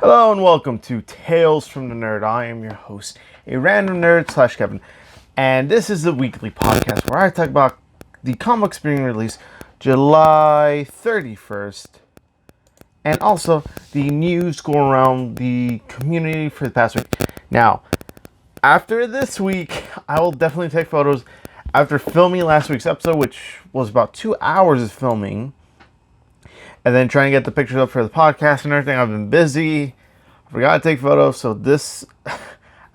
Hello and welcome to Tales from the Nerd. I am your host, a random nerd / Kevin, and this is the weekly podcast where I talk about the comics being released July 31st, and also the news going around the community for the past week. Now, after this week, I will definitely take photos. After filming last week's episode, which was about 2 hours of filming, and then trying to get the pictures up for the podcast and everything, I've been busy. I forgot to take photos. So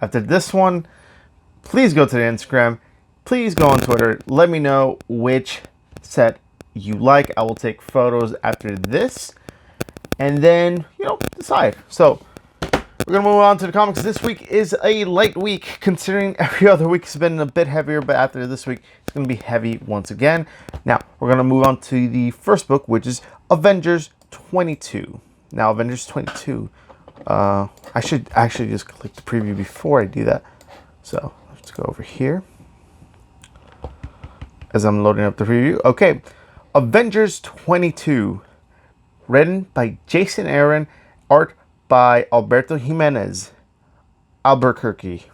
after this one, please go to the Instagram. Please go on Twitter. Let me know which set you like. I will take photos after this. And then, decide. So, we're going to move on to the comics. This week is a light week, considering every other week has been a bit heavier. But after this week, it's going to be heavy once again. Now, we're going to move on to the first book, which is Avengers 22. Now, Avengers 22. I should actually just click the preview before I do that. So, let's go over here. As I'm loading up the preview. Okay. Avengers 22. Written by Jason Aaron. Art by Alberto Jimenez. Albuquerque.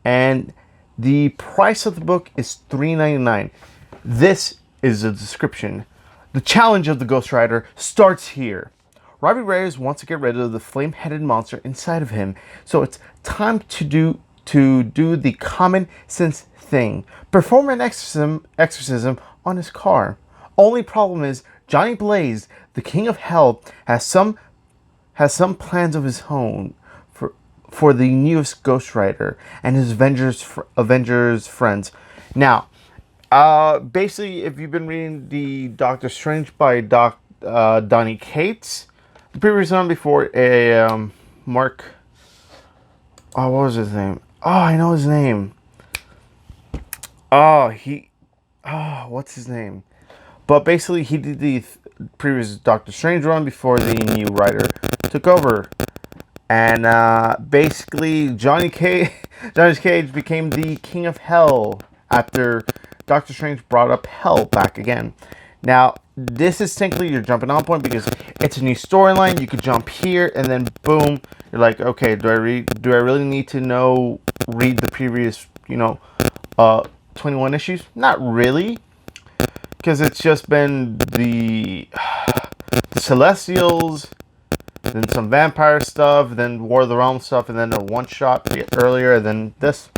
And the price of the book is $3.99. This is a description. The challenge of the Ghost Rider starts here. Robbie Reyes wants to get rid of the flame-headed monster inside of him, so it's time to do the common sense thing. Perform an exorcism on his car. Only problem is Johnny Blaze, the King of Hell, has some plans of his own for the newest Ghost Rider and his Avengers friends. Now, basically, if you've been reading the Doctor Strange by Donny Cates, the previous one before Mark. Oh, what was his name? Oh, I know his name. What's his name? But basically, he did the previous Doctor Strange run before the new writer took over. And basically, Johnny Cage became the King of Hell after Doctor Strange brought up Hell back again. Now, this is technically your jumping on point because it's a new storyline. You could jump here and then boom, you're like, okay, do I really need to read the previous, 21 issues? Not really, because it's just been the Celestials, then some vampire stuff, then War of the Realms stuff, and then a one shot earlier, and then this.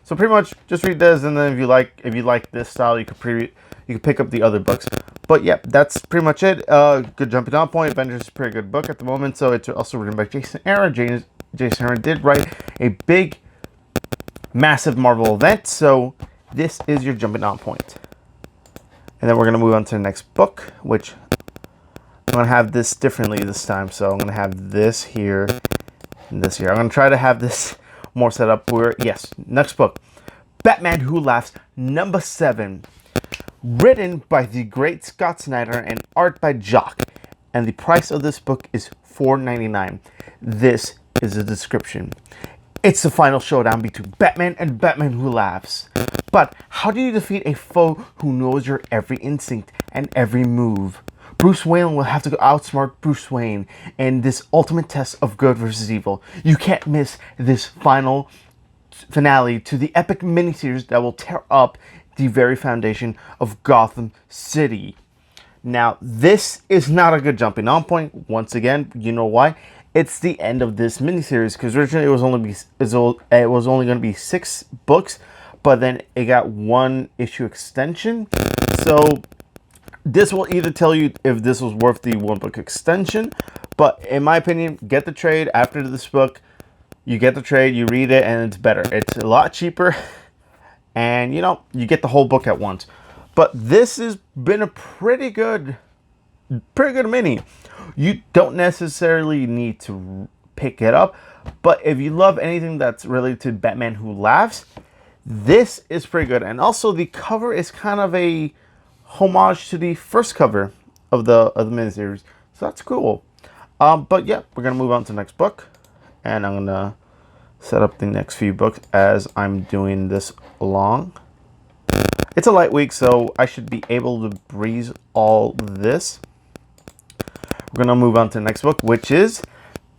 So pretty much just read this, and then if you like this style, you could pick up the other books. But yeah, that's pretty much it. Good jumping on point. Avengers is a pretty good book at the moment. So it's also written by Jason Aaron. Jason Aaron did write a big, massive Marvel event. So this is your jumping on point. And then we're going to move on to the next book, which I'm going to have this differently this time. So I'm going to have this here and this here. I'm going to try to have this more set up where, yes, next book. Batman Who Laughs, number 7. Written by the great Scott Snyder and art by Jock. And the price of this book is $4.99. This is a description. It's the final showdown between Batman and Batman Who Laughs. But how do you defeat a foe who knows your every instinct and every move? Bruce Wayne will have to outsmart Bruce Wayne in this ultimate test of good versus evil. You can't miss this finale to the epic miniseries that will tear up the very foundation of Gotham City. Now, this is not a good jumping on point. Once again, you know why? It's the end of this miniseries, because originally it was only going to be 6 books, but then it got 1 issue extension. So this will either tell you if this was worth the 1 book extension, but in my opinion, get the trade after this book. You get the trade, you read it, and it's better. It's a lot cheaper. And, you get the whole book at once. But this has been a pretty good mini. You don't necessarily need to pick it up. But if you love anything that's related to Batman Who Laughs, this is pretty good. And also, the cover is kind of a homage to the first cover of the miniseries. So that's cool. But yeah, we're going to move on to the next book. And I'm going to set up the next few books as I'm doing this along. It's a light week, so I should be able to breeze all this. We're going to move on to the next book, which is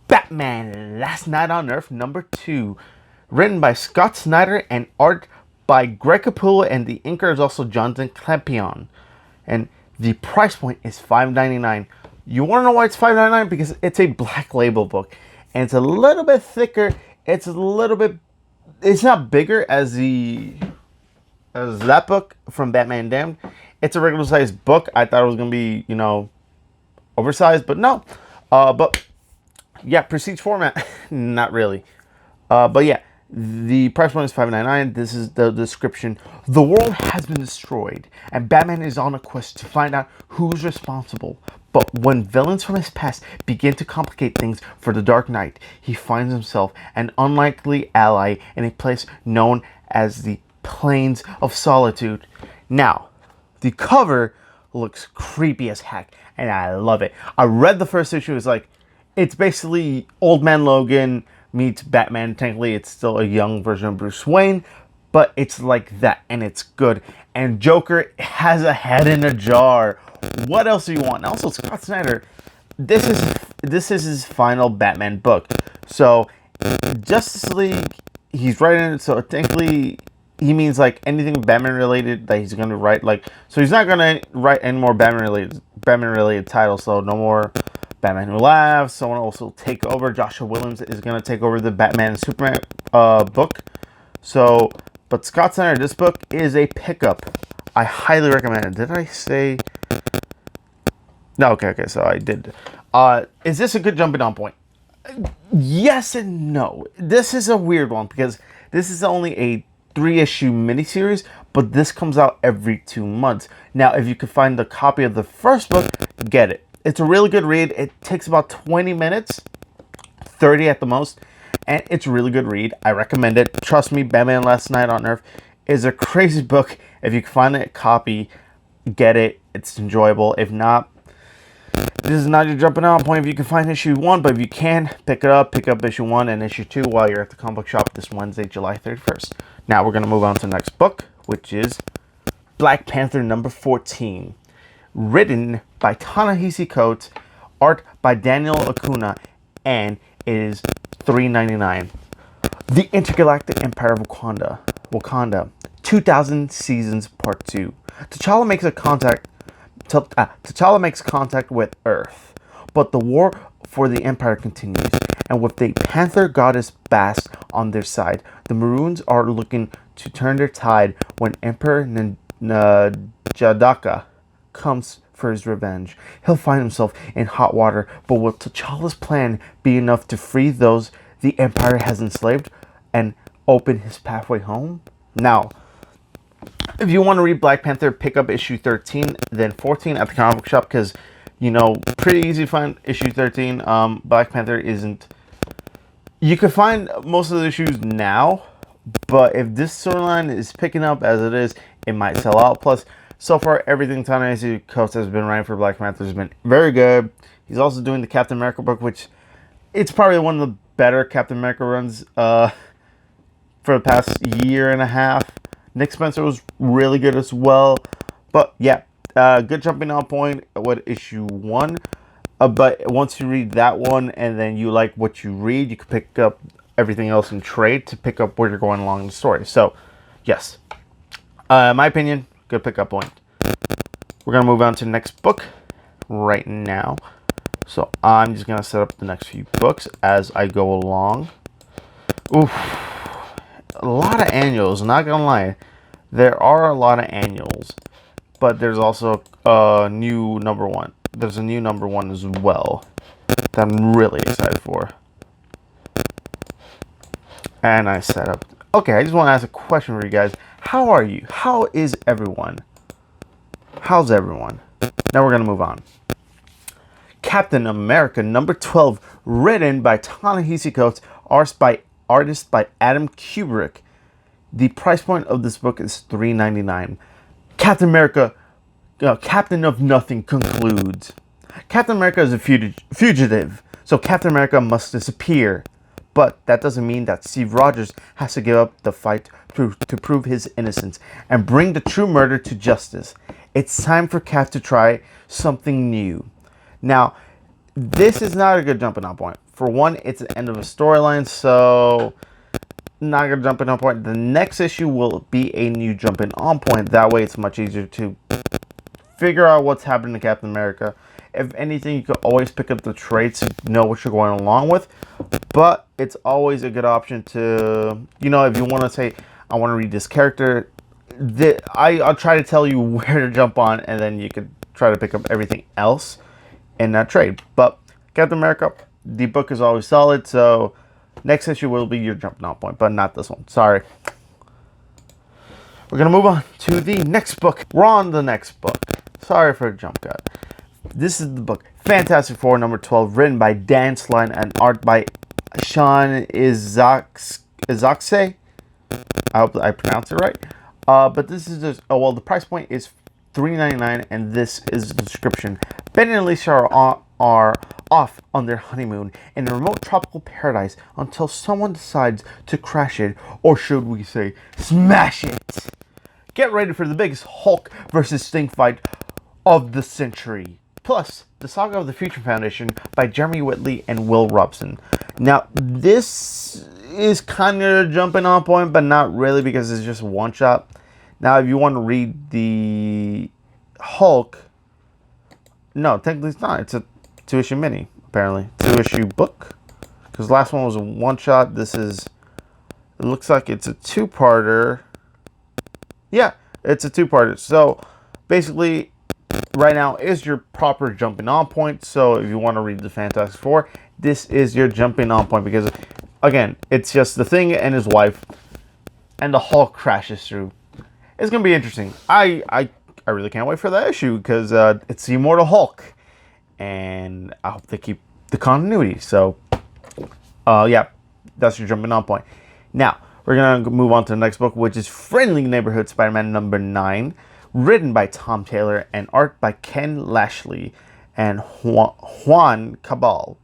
Batman Last Night on Earth #2. Written by Scott Snyder and art by Greg Capullo, and the inker is also Jonathan Campion. And the price point is $5.99. You want to know why it's $5.99? Because it's a Black Label book. And it's a little bit thicker. It's not bigger as that book from Batman Damned. It's a regular sized book. I thought it was going to be, oversized, but no. But yeah, prestige format, not really. But yeah, the price point is $5.99. This is the description. The world has been destroyed, and Batman is on a quest to find out who's responsible. But when villains from his past begin to complicate things for the Dark Knight, he finds himself an unlikely ally in a place known as the Plains of Solitude. Now, the cover looks creepy as heck, and I love it. I read the first issue. It's basically Old Man Logan meets Batman. Technically, it's still a young version of Bruce Wayne, but it's like that, and it's good. And Joker has a head in a jar. What else do you want? And also, Scott Snyder, this is his final Batman book. So, Justice League, he's writing it. So technically, he means like anything Batman related that he's gonna write. So he's not gonna write any more Batman related titles. So no more Batman Who Laughs. Someone also take over. Joshua Williams is gonna take over the Batman and Superman book. So, but Scott Snyder, this book is a pickup. I highly recommend it. Did I say? No, okay, so I did. Is this a good jumping on point? Yes and no. This is a weird one because this is only a 3-issue miniseries, but this comes out every 2 months. Now, if you could find the copy of the first book, get it. It's a really good read. It takes about 20 minutes, 30 at the most, and it's a really good read. I recommend it. Trust me, Batman Last Night on Earth is a crazy book. If you can find a copy, get it. It's enjoyable. If not, this is not your jumping on point if you can find issue 1, but if you can, pick up issue 1 and issue 2 while you're at the comic book shop this Wednesday, July 31st. Now we're going to move on to the next book, which is Black Panther #14. Written by Ta-Nehisi Coates, art by Daniel Acuna, and it is $3.99. The Intergalactic Empire of Wakanda, 2000 Seasons Part 2. T'Challa makes contact with Earth, but the war for the Empire continues, and with the Panther goddess Bast on their side, the Maroons are looking to turn their tide when Emperor N'Jadaka comes for his revenge. He'll find himself in hot water, but will T'Challa's plan be enough to free those the Empire has enslaved and open his pathway home? Now, if you want to read Black Panther, pick up issue 13, then 14 at the comic book shop, because, pretty easy to find issue 13. Black Panther isn't... You can find most of the issues now, but if this storyline is picking up as it is, it might sell out. Plus, so far, everything Ta-Nehisi Coates has been writing for Black Panther has been very good. He's also doing the Captain America book, which it's probably one of the better Captain America runs for the past year and a half. Nick Spencer was really good as well. But yeah, good jumping on point with issue 1. But once you read that one and then you like what you read, you can pick up everything else in trade to pick up where you're going along the story. So, yes. In my opinion, good pickup point. We're going to move on to the next book right now. So, I'm just going to set up the next few books as I go along. Oof. A lot of annuals, not going to lie. There are a lot of annuals. But there's also a new #1. There's a new #1 as well that I'm really excited for. And I set up... Okay, I just want to ask a question for you guys. How are you? How is everyone? How's everyone? Now we're going to move on. Captain America #12, written by Ta-Nehisi Coates, artist by Adam Kubrick. The price point of this book is $3.99. Captain America, Captain of Nothing, concludes. Captain America is a fugitive, so Captain America must disappear. But that doesn't mean that Steve Rogers has to give up the fight to prove his innocence and bring the true murderer to justice. It's time for Cap to try something new. Now, This is not a good jumping on point. For one, it's the end of a storyline, so not gonna jump in on point. The next issue will be a new jumping on point. That way, it's much easier to figure out what's happening to Captain America. If anything, you can always pick up the traits to know what you're going along with. But it's always a good option to, you know, if you want to say, I want to read this character, I'll try to tell you where to jump on, and then you could try to pick up everything else in that trade. But Captain America, the book is always solid, so next issue will be your jumping on point, but not this one. Sorry. We're going to move on to the next book. We're on the next book. Sorry for the jump cut. This is the book Fantastic Four number 12, written by Dan Slott and art by Sean Izaakse. I hope I pronounced it right. But this is just, oh well, the price point is $3.99, and this is the description. Ben and Alicia are off on their honeymoon in a remote tropical paradise until someone decides to crash it, or should we say, smash it. Get ready for the biggest Hulk versus Sting fight of the century. Plus, The Saga of the Future Foundation by Jeremy Whitley and Will Robson. Now, this is kind of jumping on point, but not really, because it's just one shot. Now, if you want to read the Hulk, no, technically it's not. It's a 2-issue mini, apparently. 2-issue book. Because the last one was a one-shot. This is, it looks like it's a 2-parter. Yeah, it's a 2-parter. So, basically, right now is your proper jumping on point. So, if you want to read the Fantastic Four, this is your jumping on point. Because, again, it's just the Thing and his wife, and the Hulk crashes through. It's going to be interesting. I really can't wait for that issue, because it's the Immortal Hulk. And I hope they keep the continuity. So, yeah, that's your jumping on point. Now, we're going to move on to the next book, which is Friendly Neighborhood Spider-Man number 9, written by Tom Taylor and art by Ken Lashley and Juan Cabal.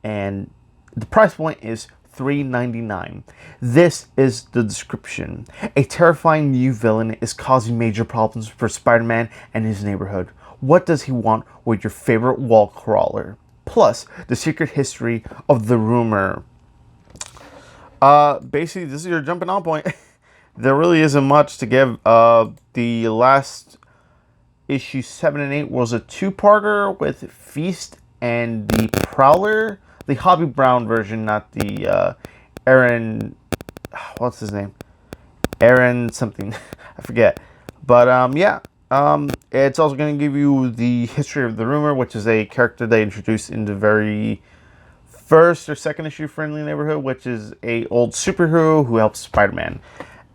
And the price point is $3.99. This is the description. A terrifying new villain is causing major problems for Spider-Man and his neighborhood. What does he want with your favorite wall crawler? Plus, the secret history of the rumor. Basically, this is your jumping on point. There really isn't much to give. The last issue 7 and 8 was a 2-parter with Feast and the Prowler. The Hobby Brown version, not the Aaron, what's his name? Aaron something, I forget. But yeah, it's also going to give you the history of the rumor, which is a character they introduced in the very first or second issue of Friendly Neighborhood, which is a old superhero who helps Spider-Man,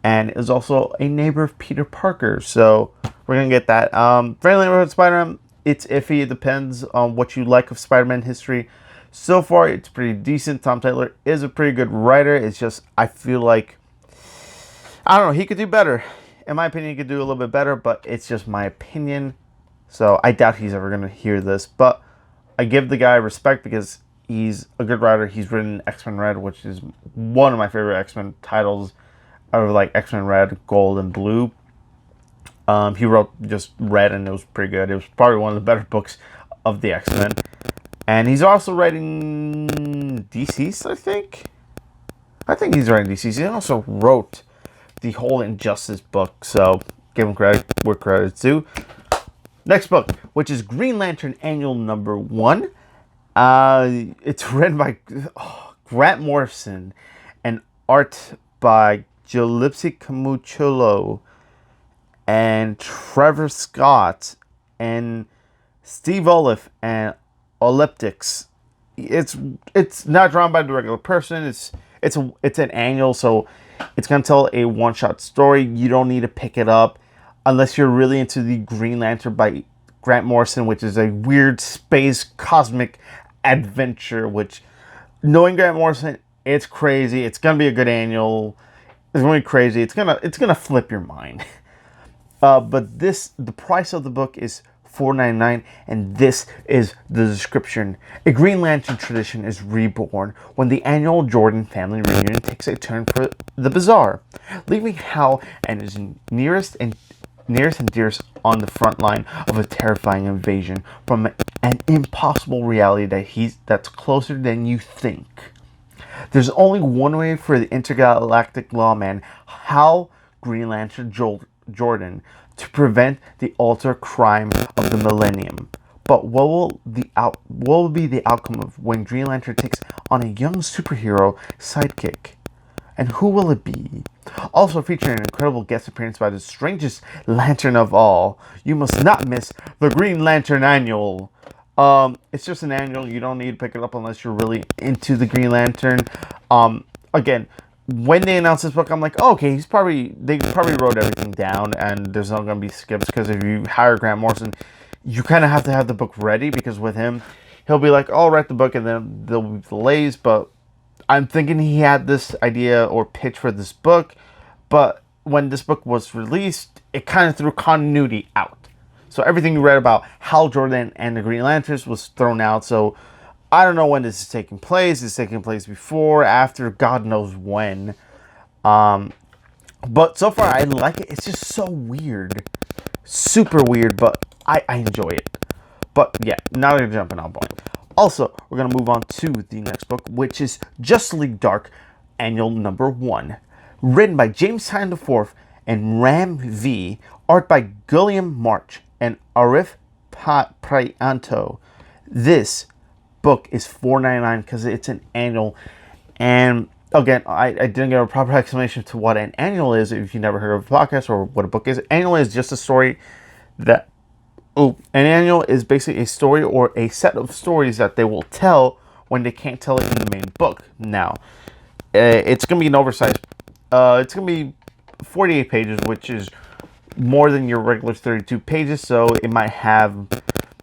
and is also a neighbor of Peter Parker. So we're going to get that. Friendly Neighborhood Spider-Man, it's iffy. It depends on what you like of Spider-Man history. So far, it's pretty decent. Tom Taylor is a pretty good writer. It's just, I feel like, I don't know, he could do better. In my opinion, he could do a little bit better, but it's just my opinion. So I doubt he's ever going to hear this. But I give the guy respect, because he's a good writer. He's written X-Men Red, which is one of my favorite X-Men titles out of like X-Men Red, Gold, and Blue. He wrote just Red, and it was pretty good. It was probably one of the better books of the X-Men. And he's also writing DC's, I think. I think he's writing DC's. He also wrote the whole Injustice book. So, give him credit where credit's due. Next book, which is Green Lantern Annual number 1. It's written by Grant Morrison and art by Giuseppe Camuccolo and Trevor Scott and Steve Olive and Elliptics. It's not drawn by the regular person. It's an annual, so it's gonna tell a one-shot story. You don't need to pick it up unless you're really into the Green Lantern by Grant Morrison, which is a weird space cosmic adventure. Which, knowing Grant Morrison, it's crazy. It's gonna be a good annual. It's gonna be crazy. It's gonna flip your mind. But the price of the book is $4.99, and this is the description. A Green Lantern tradition is reborn when the annual Jordan family reunion takes a turn for the bizarre, leaving Hal and his nearest and nearest and dearest on the front line of a terrifying invasion from an impossible reality that's closer than you think. There's only one way for the intergalactic lawman, Hal Green Lantern Jordan, to prevent the ultra crime of the millennium. But what will be the outcome of when Green Lantern takes on a young superhero sidekick? And who will it be? Also featuring an incredible guest appearance by the strangest lantern of all. You must not miss the Green Lantern Annual. It's just an annual. You don't need to pick it up unless you're really into the Green Lantern. Again, when they announced this book, I'm like, oh, okay, they probably wrote everything down, and there's not going to be skips, because if you hire Grant Morrison, you kind of have to have the book ready, because with him, he'll be like, oh, I'll write the book, and then there'll be delays. But I'm thinking he had this idea or pitch for this book, but when this book was released, it kind of threw continuity out. So everything you read about Hal Jordan and the Green Lanterns was thrown out. So I don't know when this is taking place. It's taking place before, after, God knows when. But so far, I like it. It's just so weird. Super weird, but I enjoy it. But yeah, now we're jumping on point. Also, we're going to move on to the next book, which is Justice League Dark Annual number 1. Written by James Tynion IV and Ram V. Art by Guillaume March and Arif Prianto. This book is $4.99 because it's an annual. And again, I didn't get a proper explanation to what an annual is if you never heard of a podcast or what a book is. Annual is just a story that... an annual is basically a story or a set of stories that they will tell when they can't tell it in the main book. Now, it's going to be an oversized... it's going to be 48 pages, which is more than your regular 32 pages. So it might have,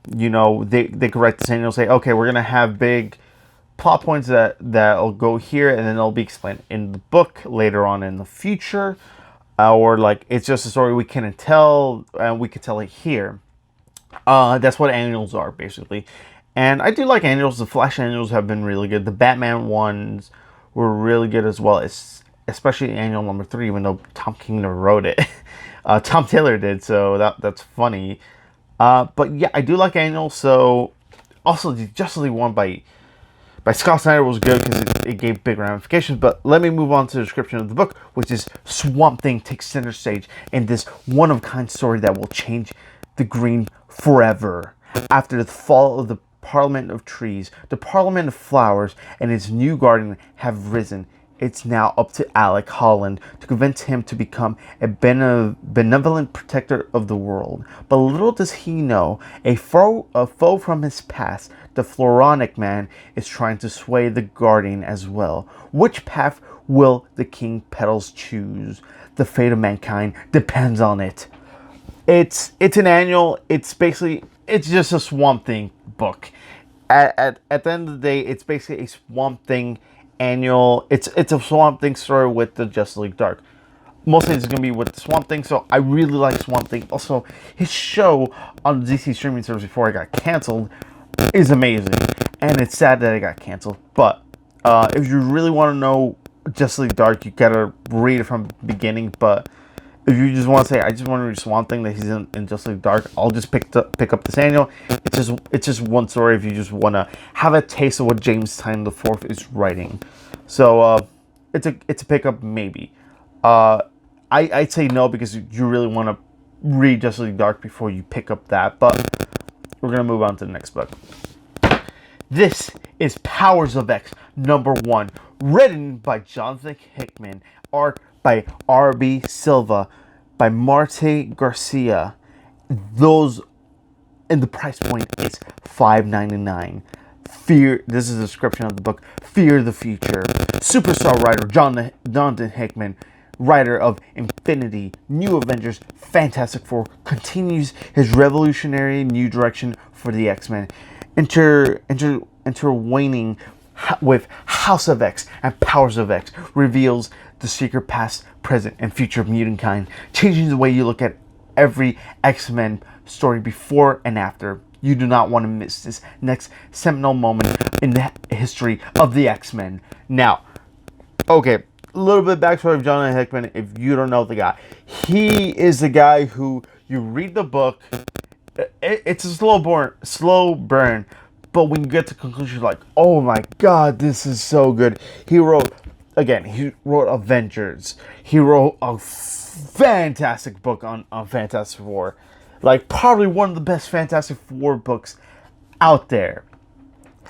they could write this annual, say, okay, we're going to have big plot points that'll go here, and then they'll be explained in the book later on in the future. Or like, it's just a story we can't tell, and we could tell it here. That's what annuals are, basically. And I do like annuals. The Flash annuals have been really good. The Batman ones were really good as well, especially annual number 3, even though Tom King never wrote it. Tom Taylor did, so that's funny. But yeah, I do like annuals. So also the Justice League one by Scott Snyder was good because it gave big ramifications. But let me move on to the description of the book, which is Swamp Thing takes center stage in this one-of-a-kind story that will change the Green forever. After the fall of the Parliament of Trees, the Parliament of Flowers, and its new guardian have risen. It's now up to Alec Holland to convince him to become a benevolent protector of the world. But little does he know, a foe from his past, the Floronic Man, is trying to sway the Guardian as well. Which path will the King Petals choose? The fate of mankind depends on it. It's an annual. It's just a Swamp Thing book. At the end of the day, it's basically a Swamp Thing annual. It's a Swamp Thing story with the Justice League Dark. Mostly it's going to be with the Swamp Thing, so I really like Swamp Thing. Also, his show on the DC streaming service before it got canceled is amazing. And it's sad that it got canceled. But if you really want to know Justice League Dark, you gotta read it from the beginning. But if you just want to say, I just want to read Swamp Thing that he's in Justice League Dark, I'll just pick up this annual. It's just one story if you just want to have a taste of what James Tynion IV is writing. So it's a pickup maybe. I'd say no because you really want to read Justice League Dark before you pick up that. But we're gonna move on to the next book. This is Powers of X number 1, written by Jonathan Hickman, art by R.B. Silva, by Marte Garcia. Those, and the price point is $5.99. This is the description of the book. Fear the future. Superstar writer Jonathan Hickman, writer of Infinity, New Avengers, Fantastic Four, continues his revolutionary new direction for the X-Men, intertwining with House of X and Powers of X, reveals the secret past, present, and future of mutant kind, changing the way you look at every X-Men story before and after. You do not want to miss this next seminal moment in the history of the X-Men. Now, okay, a little bit backstory of Jonathan Hickman. If you don't know the guy, he is the guy who You read the book. It's a slow burn, but when you get to conclusion, like, oh my god, this is so good. He wrote Avengers. He wrote a fantastic book on Fantastic Four, like probably one of the best Fantastic Four books out there.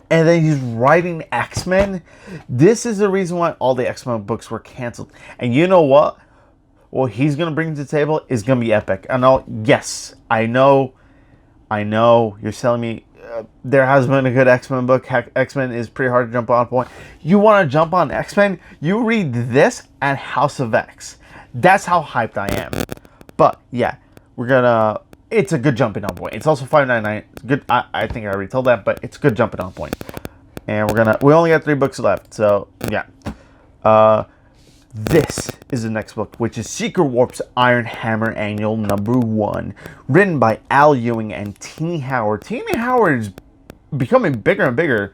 And then he's writing X-Men. This is the reason why all the X-Men books were canceled. And you know what? What he's gonna bring to the table is gonna be epic. I know. Yes, I know. You're telling me there has been a good X-Men book. Heck, X-Men is pretty hard to jump on point. You want to jump on X-Men? You read this and House of X. That's how hyped I am. But yeah, it's a good jumping on point. It's also $5.99. It's good. I think I already told that, but it's a good jumping on point. And we only got 3 books left, so yeah. This is the next book, which is Secret Warp's Iron Hammer Annual #1, written by Al Ewing and Teenie Howard. Teenie Howard is becoming bigger and bigger.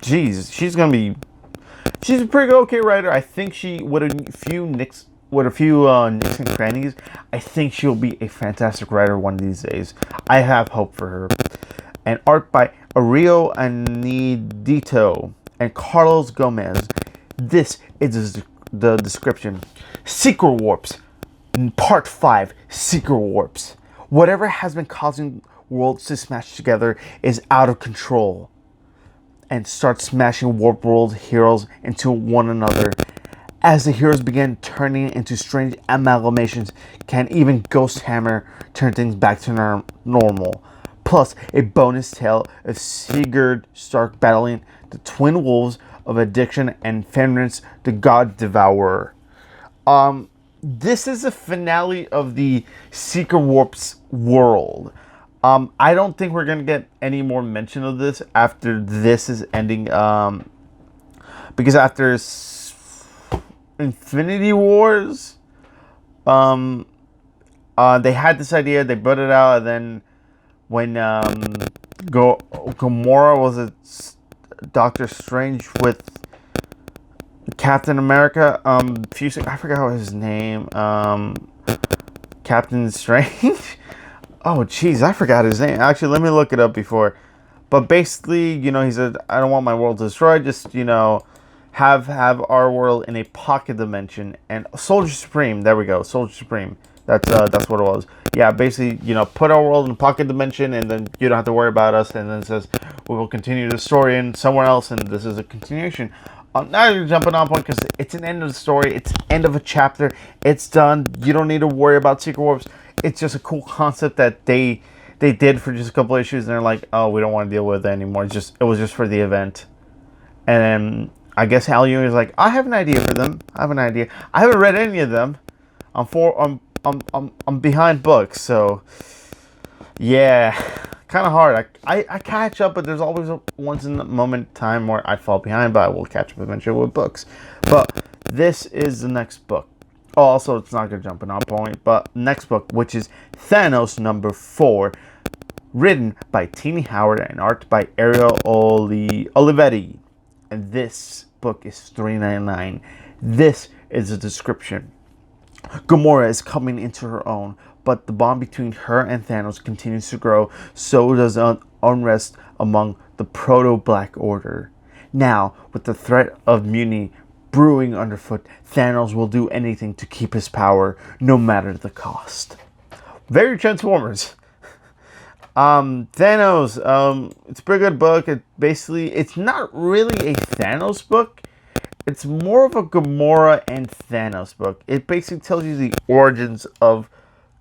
Jeez, she's a pretty okay writer. I think she, with a few nicks and crannies, I think she'll be a fantastic writer one of these days. I have hope for her. And art by Aurelio Anidito and Carlos Gomez. This is the description. Secret Warps, Part 5, Secret Warps. Whatever has been causing worlds to smash together is out of control and starts smashing Warp World heroes into one another. As the heroes begin turning into strange amalgamations, can even Ghost Hammer turn things back to normal. Plus, a bonus tale of Sigurd Stark battling the twin wolves of addiction and Fenris, the God Devourer. This is the finale of the Secret Warps world. I don't think we're gonna get any more mention of this after this is ending. Because after Infinity Wars, they had this idea, they put it out, and then when Gamora was a Doctor Strange with Captain America, fusing, I forgot what his name, Captain Strange. Oh, jeez, I forgot his name. Actually, let me look it up before. But basically, he said, I don't want my world destroyed. Just, have our world in a pocket dimension. And Soldier Supreme, there we go, Soldier Supreme. That's what it was. Yeah, basically, put our world in a pocket dimension, and then you don't have to worry about us. And then it says, we will continue the story in somewhere else, and this is a continuation. Now you're jumping on point because it's an end of the story. It's end of a chapter. It's done. You don't need to worry about Secret Warps. It's just a cool concept that they did for just a couple issues, and they're like, oh, we don't want to deal with it anymore. It was just for the event. And then I guess Al Ewing is like, I have an idea for them. I haven't read any of them. I'm behind books, so yeah, kind of hard. I catch up, but there's always once in a moment in time where I fall behind, but I will catch up eventually with books. But this is the next book. Oh, also, it's not gonna jump on point, but next book, which is Thanos #4, written by Teenie Howard and art by Ariel Olivetti. And this book is $3.99. This is a description. Gamora is coming into her own, but the bond between her and Thanos continues to grow. So does unrest among the Proto-Black Order. Now, with the threat of mutiny brewing underfoot, Thanos will do anything to keep his power, no matter the cost. Very Transformers. Thanos, it's a pretty good book. It's not really a Thanos book. It's more of a Gamora and Thanos book. It basically tells you the origins of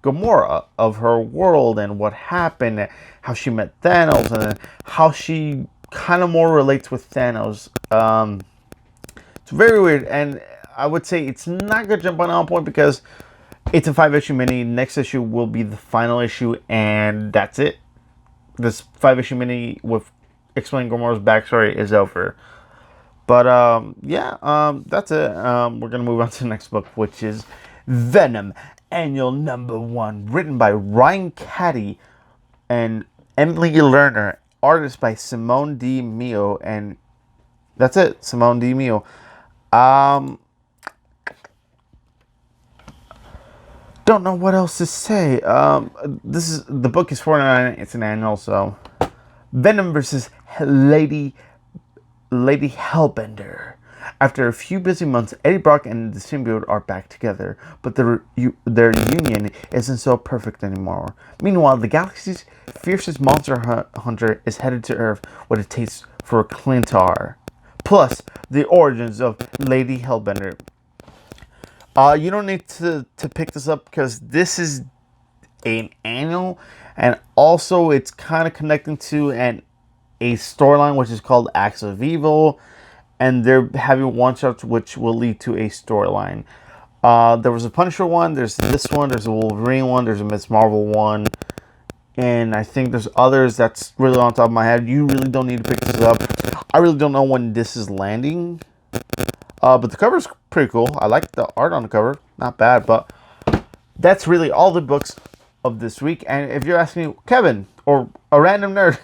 Gamora, of her world, and what happened, how she met Thanos, and how she kind of more relates with Thanos. It's very weird, and I would say it's not going to jump on point because it's a 5-issue mini. Next issue will be the final issue, and that's it. This 5-issue mini with explaining Gamora's backstory is over. But that's it. We're gonna move on to the next book, which is Venom Annual #1, written by Ryan Cady and Emily Lerner, artist by Simone Di Meo, and that's it, Simone Di Meo. Don't don't know what else to say. The book is $4.99. It's an annual, so Venom versus Lady Hellbender. After a few busy months, Eddie Brock and the symbiote are back together, but their union isn't so perfect anymore. Meanwhile, the galaxy's fiercest monster hunter is headed to Earth with a taste for Clintar. Plus, the origins of Lady Hellbender. You don't need to pick this up because this is an annual, and also it's kind of connecting to a storyline which is called Acts of Evil, and they're having one-shots which will lead to a storyline. There was a Punisher one, there's this one, there's a Wolverine one, there's a Miss Marvel one, and I think there's others that's really on top of my head. You really don't need to pick this up. I really don't know when this is landing. But the cover's pretty cool. I like the art on the cover. Not bad, but that's really all the books of this week. And if you're asking me, Kevin, or a random nerd,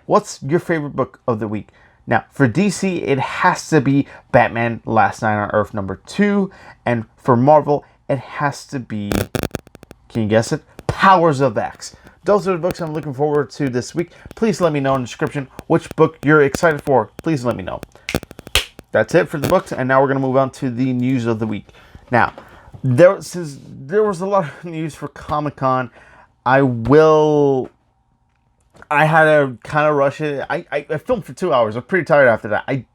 what's your favorite book of the week? Now, for DC, it has to be Batman Last Night on Earth #2. And for Marvel, it has to be, can you guess it? Powers of X. Those are the books I'm looking forward to this week. Please let me know in the description which book you're excited for. Please let me know. That's it for the books, and now we're going to move on to the news of the week. Now, since there was a lot of news for Comic-Con, I had to kind of rush it. I filmed for 2 hours. I'm pretty tired after that. I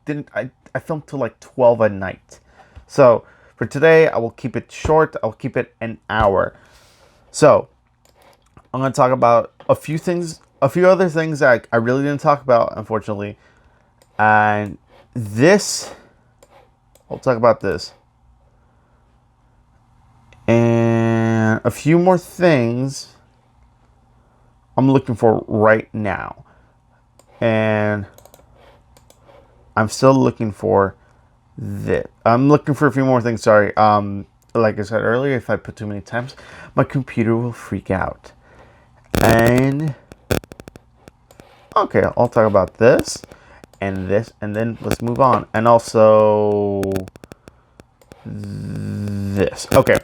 filmed till like 12 at night. So, for today, I will keep it short. I'll keep it an hour. So, I'm going to talk about a few other things that I really didn't talk about, unfortunately. And I'll talk about this. And a few more things I'm looking for right now. And I'm still looking for this. I'm looking for a few more things, sorry. Like I said earlier, if I put too many times, my computer will freak out. And okay, I'll talk about this. And this, and then let's move on. And also this. Okay.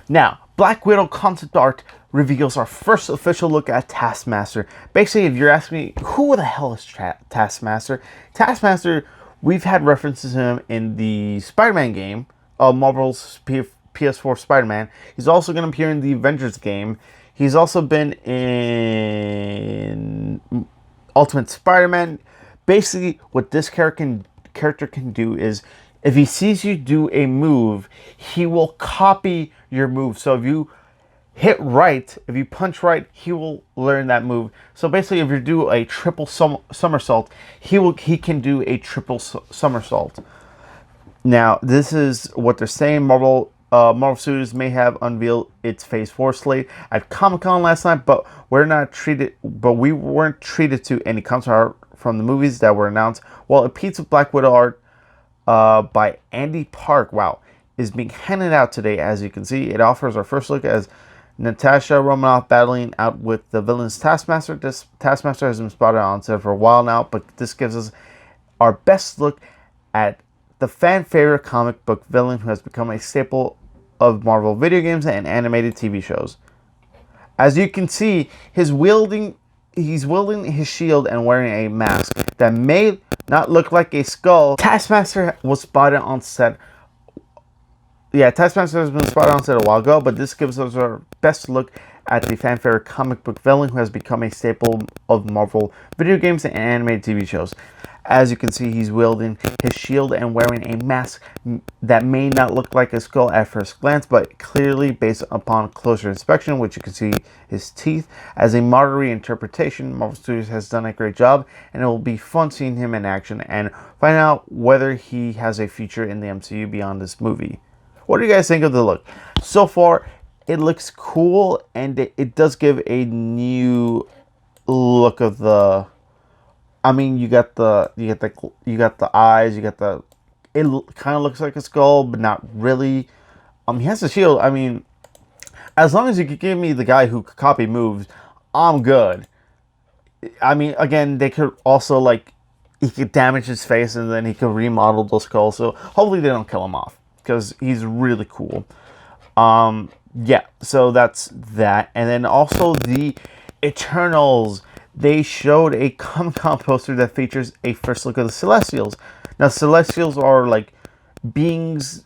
Now, Black Widow concept art reveals our first official look at Taskmaster. Basically, if you're asking me, who the hell is Taskmaster? Taskmaster, we've had references to him in the Spider-Man game, Marvel's PS4 Spider-Man. He's also going to appear in the Avengers game. He's also been in Ultimate Spider-Man. Basically, what this character can do is, if he sees you do a move, he will copy your move. So if you hit right, if you punch right, he will learn that move. So basically, if you do a triple somersault, he can do a triple somersault. Now, this is what they're saying. Marvel Studios may have unveiled its Phase 4 slate at Comic-Con last night, but we weren't treated to any concept art from the movies that were announced. Well, a piece of Black Widow art by Andy Park, is being handed out today. As you can see, it offers our first look as Natasha Romanoff battling out with the villain's Taskmaster. This Taskmaster has been spotted on set for a while now, but this gives us our best look at the fan favorite comic book villain who has become a staple of Marvel video games and animated TV shows. As you can see, he's wielding his shield and wearing a mask that may not look like a skull. Taskmaster was spotted on set. Yeah, Taskmaster has been spotted on set a while ago, but this gives us our best look at the fan favorite comic book villain who has become a staple of Marvel video games and animated TV shows. As you can see, he's wielding his shield and wearing a mask that may not look like a skull at first glance, but clearly, based upon closer inspection, which you can see his teeth, as a modern reinterpretation, Marvel Studios has done a great job, and it will be fun seeing him in action and find out whether he has a future in the MCU beyond this movie. What do you guys think of the look? So far, it looks cool, and it does give a new look of the. I mean, you got the eyes, it kind of looks like a skull, but not really. He has a shield. I mean, as long as you could give me the guy who could copy moves, I'm good. I mean, again, they could also, he could damage his face and then he could remodel the skull. So hopefully they don't kill him off, because he's really cool. Yeah, so that's that. And then also the Eternals. They showed a Comic-Con poster that features a first look of the Celestials. Now, Celestials are like beings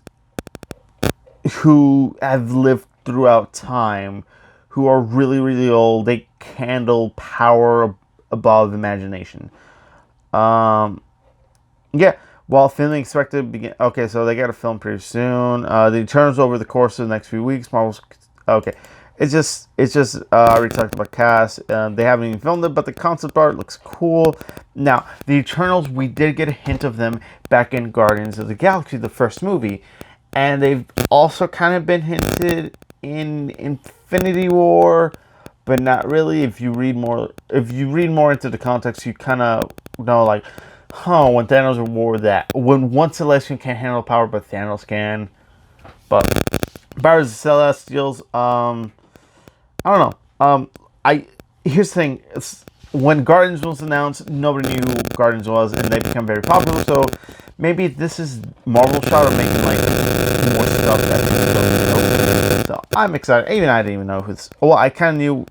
who have lived throughout time, who are really, really old. They handle power above imagination. Um, yeah, while filming expected to begin. Okay, so they got to film pretty soon. The Eternals over the course of the next few weeks. Marvel's. Okay, it's just. I already talked about cast. They haven't even filmed it, but the concept art looks cool. Now, the Eternals, we did get a hint of them back in Guardians of the Galaxy, the first movie, and they've also kind of been hinted in Infinity War, but not really. If you read more into the context, you kind of know like, huh, when Thanos reward that, when one Celestial can't handle power, but Thanos can. But Barriers of Celestials, I don't know. I Here's the thing: when Guardians was announced, nobody knew who Guardians was, and they become very popular. So maybe this is Marvel shot of making like more stuff that people don't know. So I'm excited. Even I didn't even know who's. Well, I kind of knew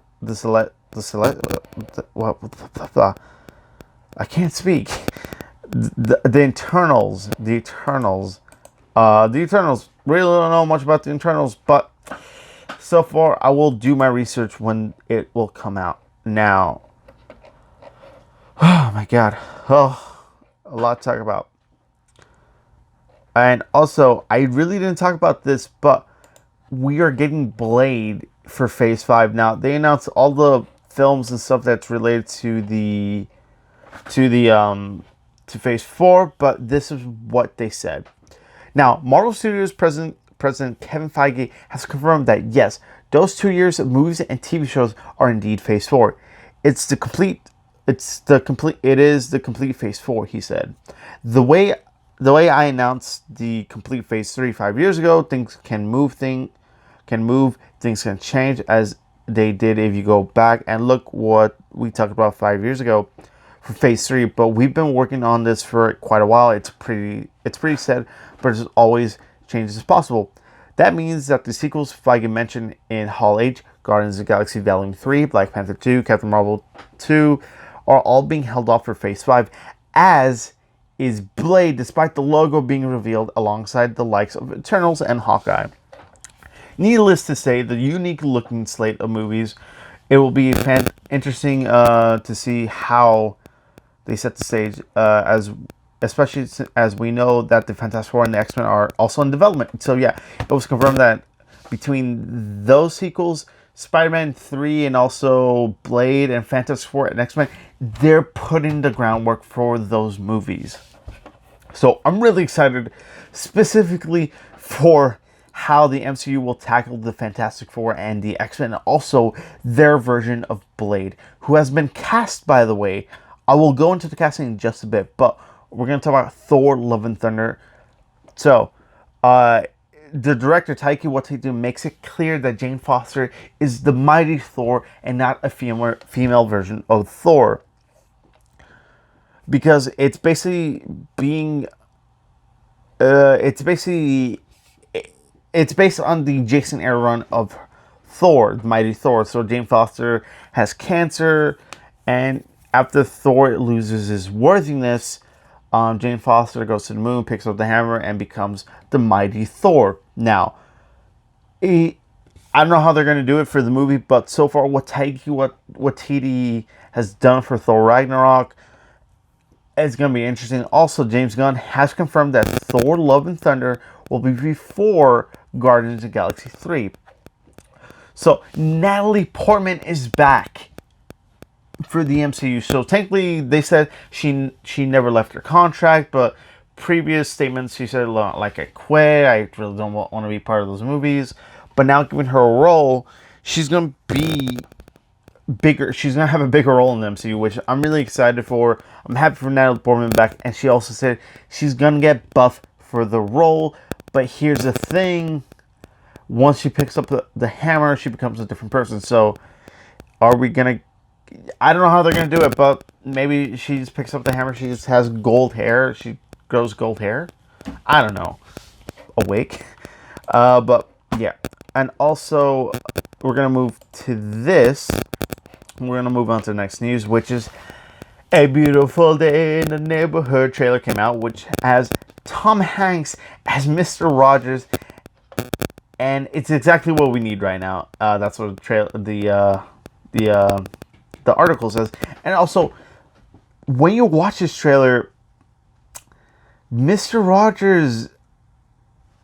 I can't speak. The Eternals. The Eternals. Really don't know much about the Eternals, but so far I will do my research when it will come out. Now, oh my god, oh, a lot to talk about. And also, I really didn't talk about this, but we are getting Blade for Phase 5 now. They announced all the films and stuff that's related to to Phase 4, but this is what they said. Now, Marvel Studios President Kevin Feige has confirmed that yes, those 2 years of movies and TV shows are indeed Phase 4. It is the complete Phase 4, he said. The way I announced the complete Phase 3 5 years ago, things can move, things can change as they did if you go back and look what we talked about 5 years ago for Phase 3. But we've been working on this for quite a while. It's pretty sad, but there's always changes as possible. That means that the sequels Feige mentioned in Hall H, Guardians of the Galaxy Volume 3, Black Panther 2, Captain Marvel 2, are all being held off for Phase 5, as is Blade, despite the logo being revealed alongside the likes of Eternals and Hawkeye. Needless to say, the unique looking slate of movies, it will be interesting to see how they set the stage, especially as we know that the Fantastic Four and the X-Men are also in development. So yeah, it was confirmed that between those sequels, Spider-Man 3 and also Blade and Fantastic Four and X-Men, they're putting the groundwork for those movies. So I'm really excited specifically for how the MCU will tackle the Fantastic Four and the X-Men, and also their version of Blade, who has been cast, by the way. I will go into the casting in just a bit, but we're going to talk about Thor: Love and Thunder. So, the director, Taika Waititi, makes it clear that Jane Foster is the mighty Thor and not a female version of Thor. Because it's basically it's based on the Jason Aaron run of Thor, the mighty Thor. So Jane Foster has cancer, and after Thor loses his worthiness, Jane Foster goes to the moon, picks up the hammer, and becomes the mighty Thor. Now, I don't know how they're going to do it for the movie, but so far what Waititi has done for Thor Ragnarok, it's going to be interesting. Also, James Gunn has confirmed that Thor: Love and Thunder will be before Guardians of the Galaxy 3. So, Natalie Portman is back for the MCU. So, technically, they said she never left her contract, but previous statements, she said, like, I quit. I really don't want to be part of those movies. But now, given her a role, she's going to be bigger. She's going to have a bigger role in the MCU, which I'm really excited for. I'm happy for Natalie Portman back. And she also said she's going to get buff for the role. But here's the thing. Once she picks up the hammer, she becomes a different person. So, are we going to... I don't know how they're going to do it, but maybe she just picks up the hammer. She just has gold hair. She grows gold hair. I don't know. A wig. But, yeah. And also, we're going to move to this. We're going to move on to the next news, which is A Beautiful Day in the Neighborhood trailer came out, which has Tom Hanks as Mr. Rogers. And it's exactly what we need right now. That's what the article says. And also, when you watch this trailer, Mr. Rogers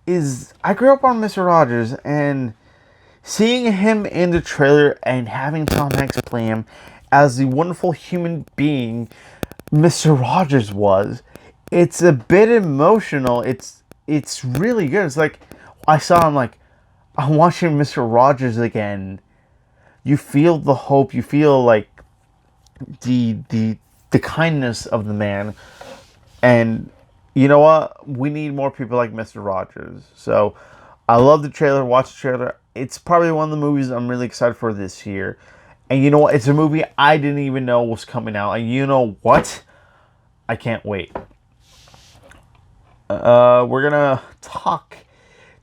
is... I grew up on Mr. Rogers, and seeing him in the trailer and having Tom Hanks play him as the wonderful human being Mr. Rogers was, it's a bit emotional. It's really good. It's like, I saw him like, I'm watching Mr. Rogers again. You feel the hope. You feel like the kindness of the man. And you know what? We need more people like Mr. Rogers. So I love the trailer. Watch the trailer. It's probably one of the movies I'm really excited for this year. And you know what? It's a movie I didn't even know was coming out. And you know what? I can't wait. We're going to talk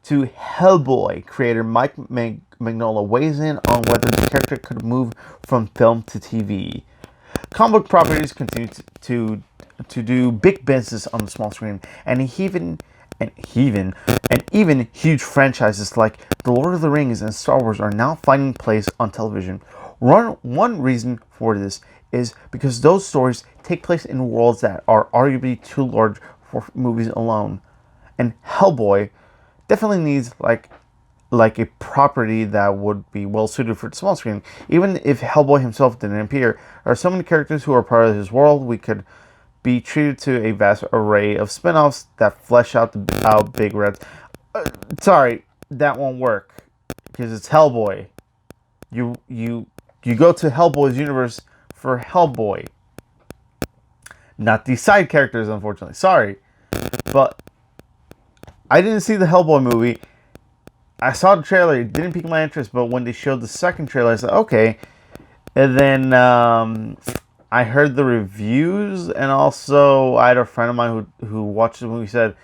to Hellboy creator Mike Mignola weighs in on whether the character could move from film to TV. Comic book properties continue to do big business on the small screen, and even huge franchises like The Lord of the Rings and Star Wars are now finding place on television. One reason for this is because those stories take place in worlds that are arguably too large for movies alone. And Hellboy definitely needs like a property that would be well suited for the small screen. Even if Hellboy himself didn't appear, there are so many characters who are part of his world. We could be treated to a vast array of spin-offs that flesh out Big Reds. Sorry, that won't work because it's Hellboy. You go to Hellboy's universe for Hellboy, not the side characters, unfortunately. Sorry, but I didn't see the Hellboy movie. I saw the trailer. It didn't pique my interest, but when they showed the second trailer, I said, okay. And then I heard the reviews, and also I had a friend of mine who watched the movie said,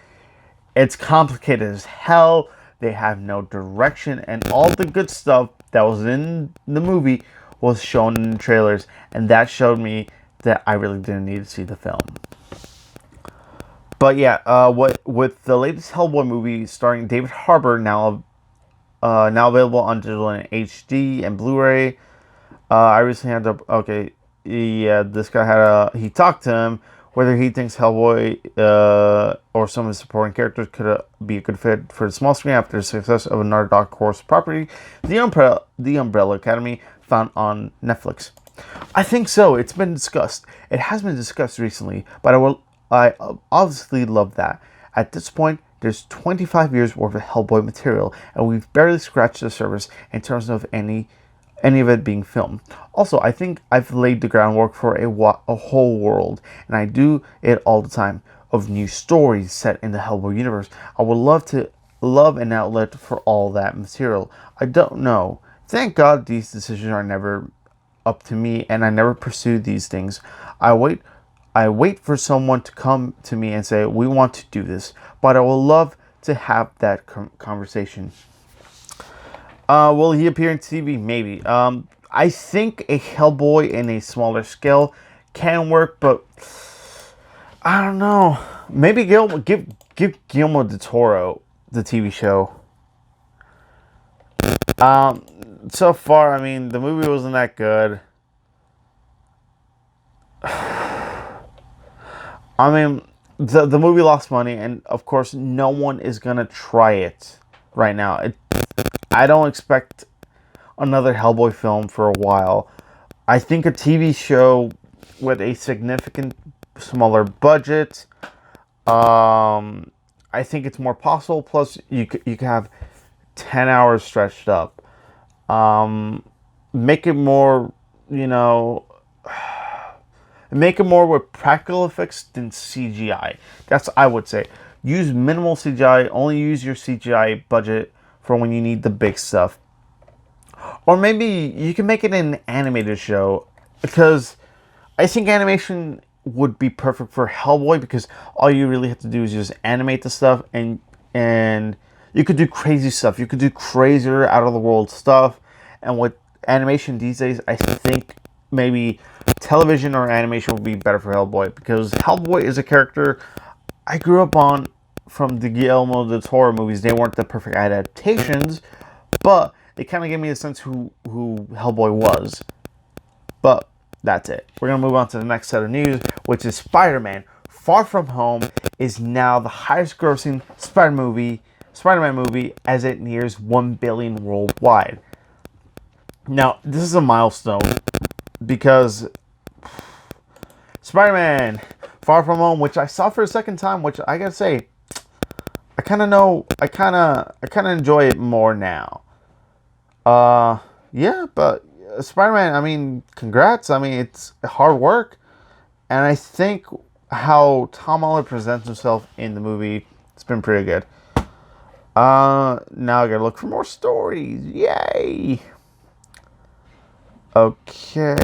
it's complicated as hell. They have no direction, and all the good stuff that was in the movie was shown in the trailers, and that showed me that I really didn't need to see the film. But yeah, with the latest Hellboy movie starring David Harbour now available on digital and HD and Blu-ray, I recently had this guy he talked to him whether he thinks Hellboy or some of his supporting characters could be a good fit for the small screen after the success of another Dark Horse property, The Umbrella Academy, found on Netflix. I think so. It's been discussed. It has been discussed recently, but I obviously love that. At this point, there's 25 years worth of Hellboy material, and we've barely scratched the surface in terms of any of it being filmed. Also, I think I've laid the groundwork for a whole world, and I do it all the time, of new stories set in the Hellboy universe. I would love an outlet for all that material. I don't know. Thank God these decisions are never up to me, and I never pursue these things. I wait for someone to come to me and say, we want to do this, but I would love to have that conversation. Will he appear in TV? Maybe. I think a Hellboy in a smaller scale can work, but I don't know. Maybe give Guillermo del Toro the TV show. So far, I mean, the movie wasn't that good. I mean, the movie lost money, and of course, no one is gonna try it right now. I don't expect another Hellboy film for a while. I think a TV show with a significant smaller budget, I think it's more possible. Plus, you could have 10 hours stretched up. Make it more, make it more with practical effects than CGI. That's, I would say. Use minimal CGI. Only use your CGI budget for when you need the big stuff. Or maybe you can make it an animated show, because I think animation would be perfect for Hellboy, because all you really have to do is just animate the stuff, and You could do crazy stuff. You could do crazier, out of the world stuff. And with animation these days, I think maybe television or animation would be better for Hellboy, because Hellboy is a character I grew up on from the Guillermo del Toro movies. They weren't the perfect adaptations, but they kind of gave me a sense who Hellboy was. But that's it. We're going to move on to the next set of news, which is Spider-Man Far From Home is now the highest grossing Spider-Man movie as it nears 1 billion worldwide. Now, this is a milestone because Spider-Man Far From Home, which I saw for a second time, which I gotta say, I kind of enjoy it more now. Yeah, but Spider-Man, I mean, congrats. I mean, it's hard work, and I think how Tom Holland presents himself in the movie, it's been pretty good. Now I gotta look for more stories. Yay! Okay.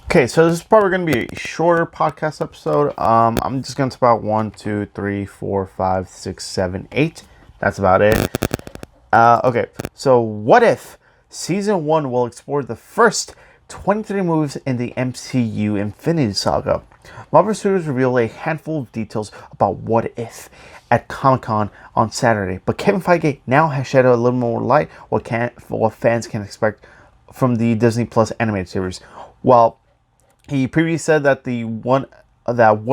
Okay, so this is probably going to be a shorter podcast episode. I'm just going to talk about 1, 2, 3, 4, 5, 6, 7, 8. That's about it. Okay, so what if Season 1 will explore the first 23 movies in the MCU Infinity Saga? Marvel Studios revealed a handful of details about What If at Comic-Con on Saturday, but Kevin Feige now has shed a little more light what fans can expect from the Disney Plus animated series. While he previously said that one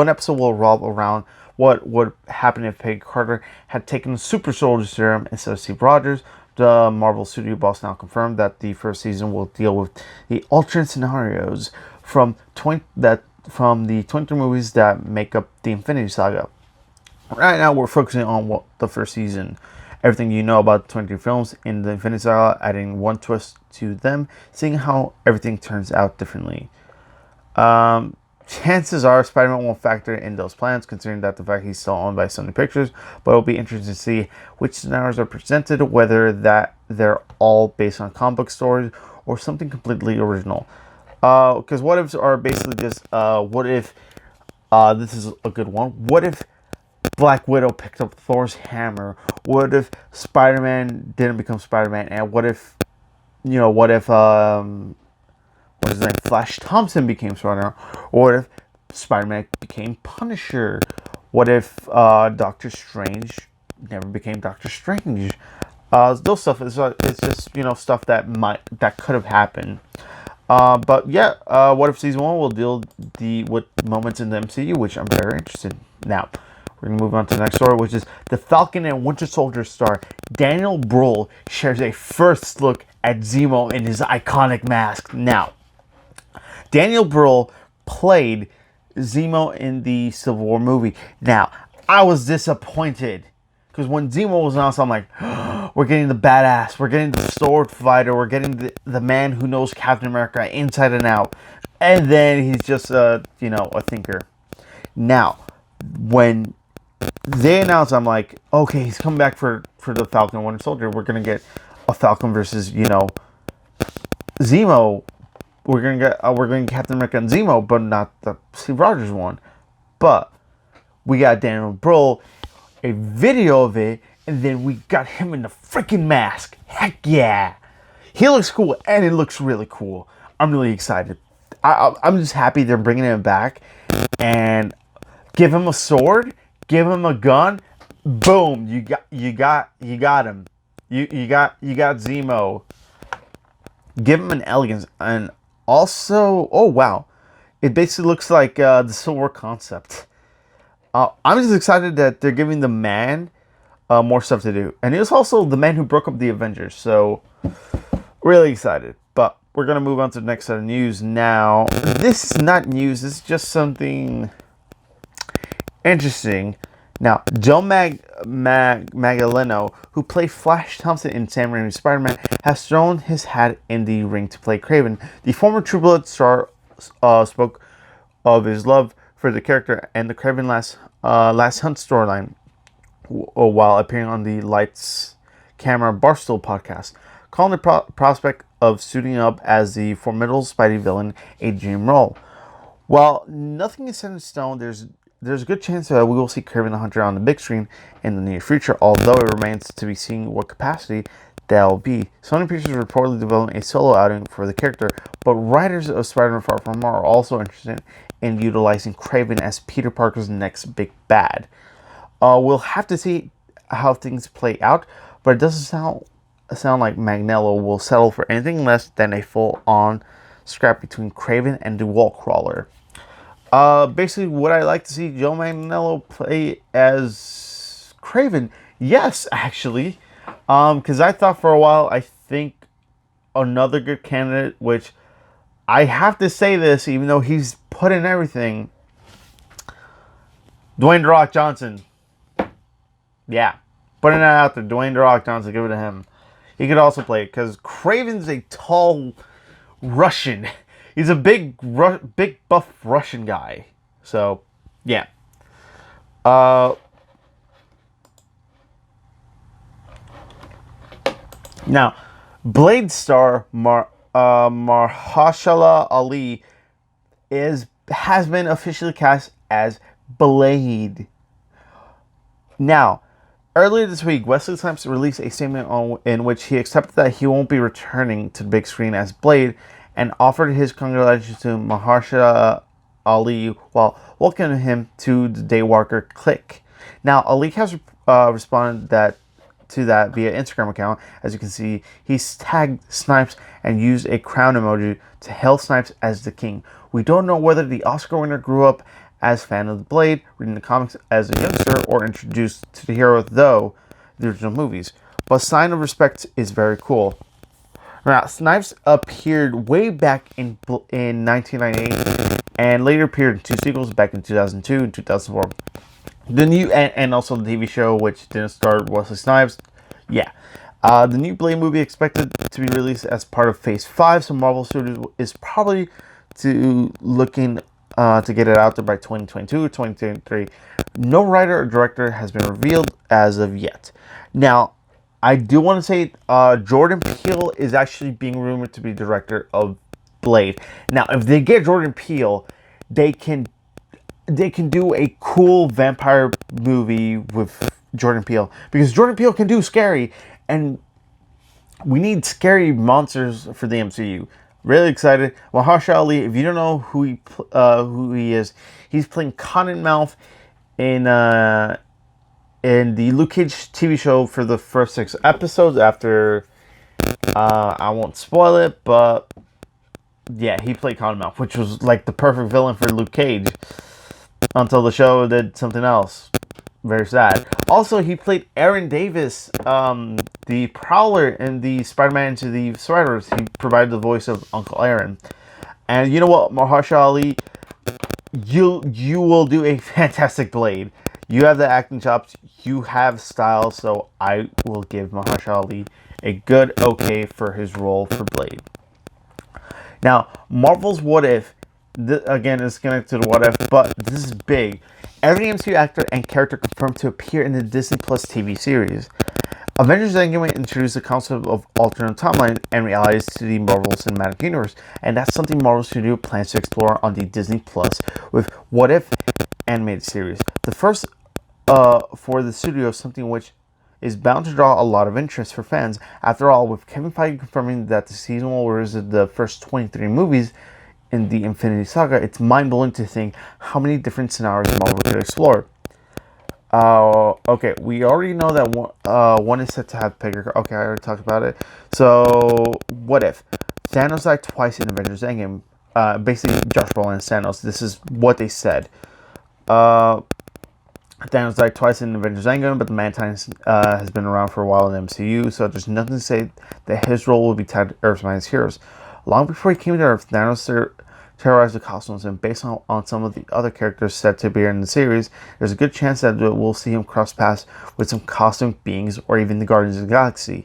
episode will revolve around what would happen if Peggy Carter had taken the Super Soldier Serum instead of Steve Rogers. The Marvel Studio boss now confirmed that the first season will deal with the alternate scenarios from the 23 movies that make up the Infinity Saga. Right now, we're focusing on the first season. Everything you know about the 23 films in the Infinity Saga, adding one twist to them, seeing how everything turns out differently. Chances are Spider-Man won't factor in those plans, considering that the fact he's still owned by Sony Pictures, but it'll be interesting to see which scenarios are presented, whether that they're all based on comic book stories or something completely original. Because what ifs are basically just, what if, this is a good one, what if Black Widow picked up Thor's hammer? What if Spider-Man didn't become Spider-Man? And what if, what is his name? Flash Thompson became Spider-Man? Or what if Spider-Man became Punisher? What if Doctor Strange never became Doctor Strange? Those stuff is it's just stuff that could have happened. But yeah, what if season 1 will deal with moments in the MCU, which I'm very interested in. Now, we're going to move on to the next story, which is the Falcon and Winter Soldier star Daniel Bruhl shares a first look at Zemo in his iconic mask. Now, Daniel Bruhl played Zemo in the Civil War movie. Now, I was disappointed because when Zemo was announced, I'm like, oh, we're getting the badass, we're getting the sword fighter, we're getting the man who knows Captain America inside and out. And then he's just, a thinker. Now, when they announced, I'm like, okay, he's coming back for the Falcon and Winter Soldier. We're going to get a Falcon versus, Zemo. We're going to get Captain America and Zemo, but not the Steve Rogers one. But we got Daniel Bruhl, a video of it, and then we got him in the freaking mask. Heck yeah. He looks cool, and it looks really cool. I'm really excited. I'm just happy they're bringing him back. And give him a sword, give him a gun, boom, you got him. You got Zemo. Give him an elegance, and also, oh wow, it basically looks like the Civil War concept. I'm just excited that they're giving the man more stuff to do, and he was also the man who broke up the Avengers. So really excited. But we're gonna move on to the next set of news now. This is not news. This is just something interesting. Now, Joe Magdaleno, who played Flash Thompson in Sam Raimi's Spider-Man, has thrown his hat in the ring to play Kraven. The former True Blood star spoke of his love for the character and the Kraven Last Hunt storyline while appearing on the Lights Camera Barstool podcast, calling the prospect of suiting up as the formidable Spidey villain a dream role. While nothing is set in stone, there's there's a good chance that we will see Kraven the Hunter on the big screen in the near future, although it remains to be seen what capacity that'll be. Sony Pictures is reportedly developing a solo outing for the character, but writers of Spider-Man Far From Home are also interested in utilizing Kraven as Peter Parker's next big bad. We'll have to see how things play out, but it doesn't sound like Magneto will settle for anything less than a full-on scrap between Kraven and the Wall Crawler. Basically, would I like to see Joe Manganiello play as Kraven? Yes, actually. Because I thought for a while, I think another good candidate, which I have to say this, even though he's put in everything, Dwayne "The Rock" Johnson. Yeah, putting that out there, Dwayne "The Rock" Johnson, give it to him. He could also play it, because Kraven's a tall Russian. He's a big buff Russian guy. So, yeah. Now, Blade star Mahershala Ali has been officially cast as Blade. Now, earlier this week, Wesley Snipes released a statement in which he accepted that he won't be returning to the big screen as Blade, and offered his congratulations to Mahershala Ali while welcoming him to the Daywalker clique. Now, Ali has responded to that via Instagram account. As you can see, he's tagged Snipes and used a crown emoji to hail Snipes as the king. We don't know whether the Oscar winner grew up as a fan of the Blade, reading the comics as a youngster, or introduced to the hero through the original movies. But sign of respect is very cool. Now, Snipes appeared way back in 1998 and later appeared in 2 sequels back in 2002 and 2004. The new, and also the TV show, which didn't star Wesley Snipes. Yeah. The new Blade movie expected to be released as part of Phase 5, so Marvel Studios is probably looking to get it out there by 2022 or 2023. No writer or director has been revealed as of yet. Now, I do want to say Jordan Peele is actually being rumored to be director of Blade. Now, if they get Jordan Peele, they can do a cool vampire movie with Jordan Peele, because Jordan Peele can do scary, and we need scary monsters for the MCU. Really excited. Mahershala Ali, if you don't know who he is, he's playing Cottonmouth in the Luke Cage TV show for the first 6 episodes. After, I won't spoil it, but yeah, he played Cottonmouth, which was like the perfect villain for Luke Cage until the show did something else. Very sad. Also, he played Aaron Davis, the Prowler in the Spider-Man Into the Spider-Verse. He provided the voice of Uncle Aaron. And you know what, Mahershala Ali, you will do a fantastic Blade. You have the acting chops, you have style, so I will give Mahershala Ali a good okay for his role for Blade. Now, Marvel's What If, again, is connected to What If, but this is big. Every MCU actor and character confirmed to appear in the Disney Plus TV series. Avengers Endgame introduced the concept of alternate timelines and realities to the Marvel Cinematic Universe, and that's something Marvel Studio plans to explore on the Disney Plus with What If animated series. The first for the studio, something which is bound to draw a lot of interest for fans. After all, with Kevin Feige confirming that the season will revisit the first 23 movies in the Infinity Saga, it's mind-blowing to think how many different scenarios Marvel could explore. Okay, we already know that one is set to have bigger. Okay, I already talked about it. So, what if Thanos died twice in Avengers Endgame? Basically, Josh Brolin and Thanos. This is what they said. Thanos died twice in Avengers Endgame, but the Mankind has been around for a while in the MCU, so there's nothing to say that his role will be tied to Earth's mightiest heroes. Long before he came to Earth, Thanos terrorized the cosmos, and based on some of the other characters set to appear in the series, there's a good chance that we'll see him cross paths with some costumed beings or even the Guardians of the Galaxy.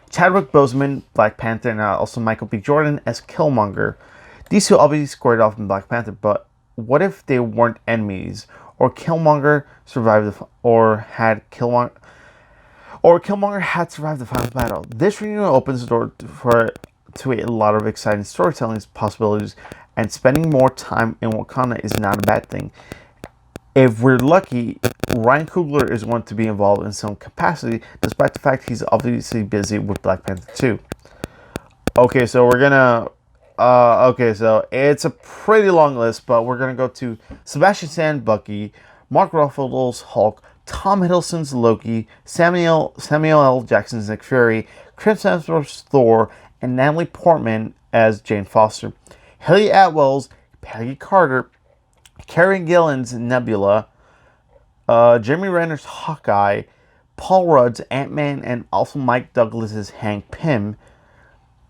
Chadwick Boseman, Black Panther, and also Michael B. Jordan as Killmonger. These two obviously squared off in Black Panther, but what if they weren't enemies? Or Killmonger survived Killmonger had survived the final battle. This reunion opens the door to a lot of exciting storytelling possibilities, and spending more time in Wakanda is not a bad thing. If we're lucky, Ryan Coogler is going to be involved in some capacity, despite the fact he's obviously busy with Black Panther 2. Okay, so we're gonna. Okay, so it's a pretty long list, but we're gonna go to Sebastian Stan Bucky, Mark Ruffalo's Hulk, Tom Hiddleston's Loki, Samuel L. Jackson's Nick Fury, Chris Hemsworth's Thor, and Natalie Portman as Jane Foster, Haley Atwell's Peggy Carter, Karen Gillan's Nebula, Jeremy Renner's Hawkeye, Paul Rudd's Ant-Man, and also Mike Douglas's Hank Pym,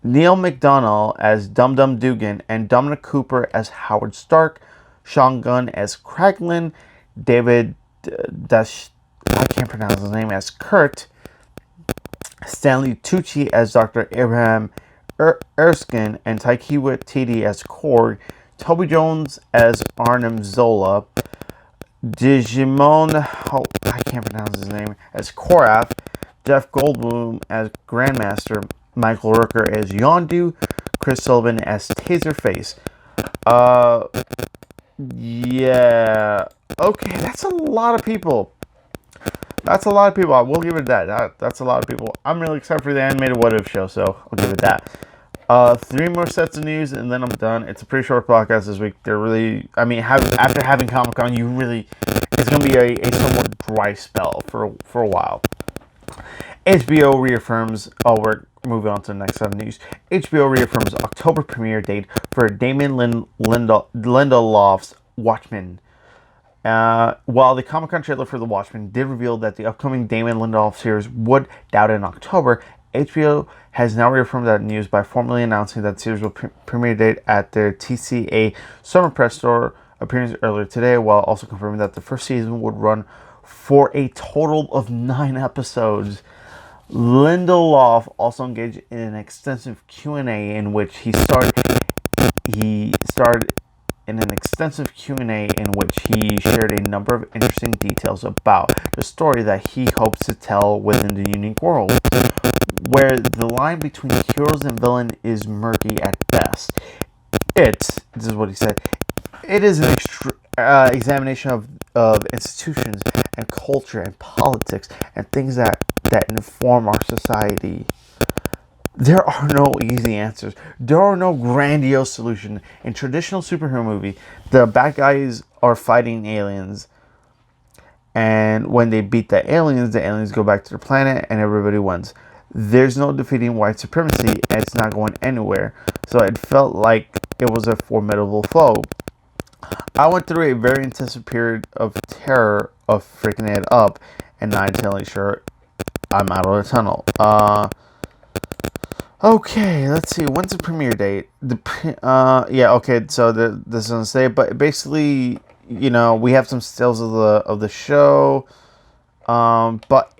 Neil McDonough as Dum Dum Dugan, and Dominic Cooper as Howard Stark, Sean Gunn as Kraglin, David I can't pronounce his name, as Kurt, Stanley Tucci as Dr. Abraham Erskine, and Taika Waititi as Korg, Toby Jones as Arnim Zola, Digimon, I can't pronounce his name, as Korath, Jeff Goldblum as Grandmaster, Michael Rooker as Yondu, Chris Sullivan as Taserface. Yeah. Okay, that's a lot of people. That's a lot of people. I will give it that. That's a lot of people. I'm really excited for the animated What If show, so I'll give it that. 3 more sets of news, and then I'm done. It's a pretty short podcast this week. They're really, after having Comic-Con, it's going to be a somewhat dry spell for a while. HBO reaffirms, we're moving on to the next set of news. HBO reaffirms October premiere date for Damon Lindelof's Watchmen. While the Comic-Con trailer for The Watchmen did reveal that the upcoming Damon Lindelof series would debut in October, HBO has now reaffirmed that news by formally announcing that the series will premiere date at their TCA Summer Press Store appearance earlier today, while also confirming that the first season would run for a total of 9 episodes. Lindelof also engaged in an extensive Q&A in which he shared a number of interesting details about the story that he hopes to tell within the unique world, where the line between heroes and villain is murky at best. This is what he said, it is an examination of institutions and culture and politics and things that inform our society. There are no easy answers. There are no grandiose solutions. In traditional superhero movie, the bad guys are fighting aliens, and when they beat the aliens go back to their planet and everybody wins. There's no defeating white supremacy, and it's not going anywhere. So it felt like it was a formidable foe. I went through a very intensive period of terror of freaking it up, and now I'm telling sure I'm out of the tunnel. Okay, let's see. When's the premiere date? Okay. So this doesn't say, but basically, we have some stills of the show. But